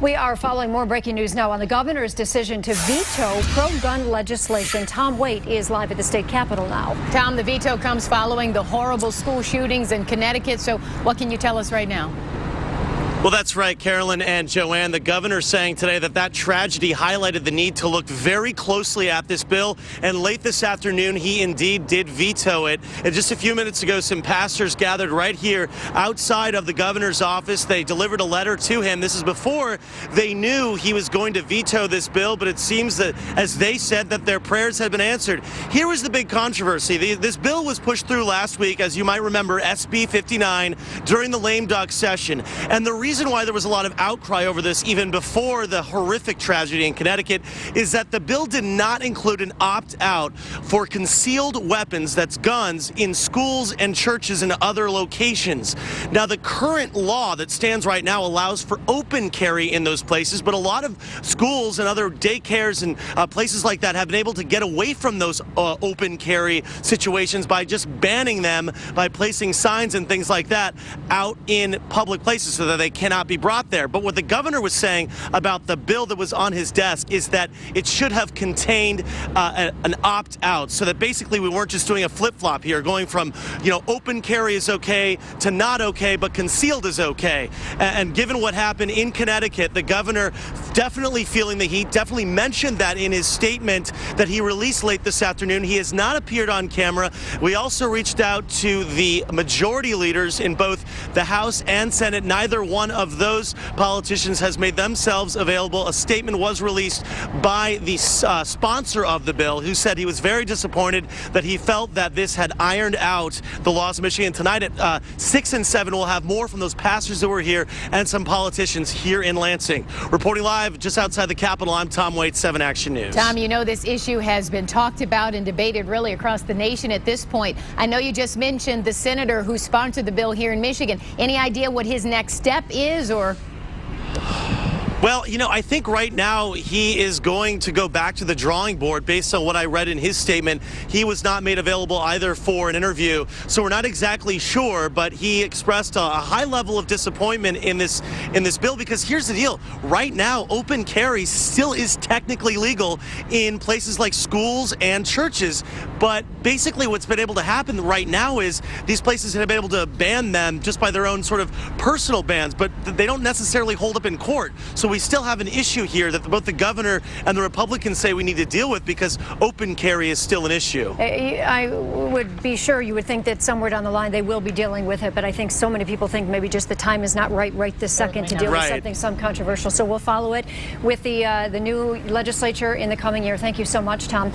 We are following more breaking news now on the governor's decision to veto pro-gun legislation. Tom Waite is live at the state capitol now. Tom, the veto comes following the horrible school shootings in Connecticut. So what can you tell us right now? Well, that's right, Carolyn and Joanne. The governor saying today that tragedy highlighted the need to look very closely at this bill. And late this afternoon, he indeed did veto it. And just a few minutes ago, some pastors gathered right here outside of the governor's office. They delivered a letter to him. This is before they knew he was going to veto this bill. But it seems that, as they said, that their prayers had been answered. Here was the big controversy. This bill was pushed through last week, as you might remember, SB 59, during the lame duck session. And the reason why there was a lot of outcry over this even before the horrific tragedy in Connecticut is that the bill did not include an opt-out for concealed weapons, that's guns, in schools and churches and other locations. Now, the current law that stands right now allows for open carry in those places, but a lot of schools and other daycares and places like that have been able to get away from those open carry situations by just banning them, by placing signs and things like that out in public places so that they cannot be brought there. But what the governor was saying about the bill that was on his desk is that it should have contained an opt-out, so that basically we weren't just doing a flip-flop here, going from, open carry is okay to not okay, but concealed is okay. And given what happened in Connecticut, the governor definitely feeling the heat, definitely mentioned that in his statement that he released late this afternoon. He has not appeared on camera. We also reached out to the majority leaders in both the House and Senate. Neither one of those politicians has made themselves available. A statement was released by the sponsor of the bill, who said he was very disappointed that he felt that this had ironed out the laws of Michigan. Tonight at 6 and 7, we'll have more from those pastors that were here and some politicians here in Lansing. Reporting live just outside the Capitol, I'm Tom Waite, 7 Action News. Tom, this issue has been talked about and debated really across the nation at this point. I know you just mentioned the senator who sponsored the bill here in Michigan. Any idea what his next step is, or? Well, I think right now he is going to go back to the drawing board based on what I read in his statement. He was not made available either for an interview, so we're not exactly sure, but he expressed a high level of disappointment in this bill, because here's the deal. Right now, open carry still is technically legal in places like schools and churches, but basically what's been able to happen right now is these places have been able to ban them just by their own sort of personal bans, but they don't necessarily hold up in court. So we still have an issue here that both the governor and the Republicans say we need to deal with, because open carry is still an issue. I would be sure you would think that somewhere down the line they will be dealing with it, but I think so many people think maybe just the time is not right this second to deal with something so controversial. So we'll follow it with the new legislature in the coming year. Thank you so much, Tom.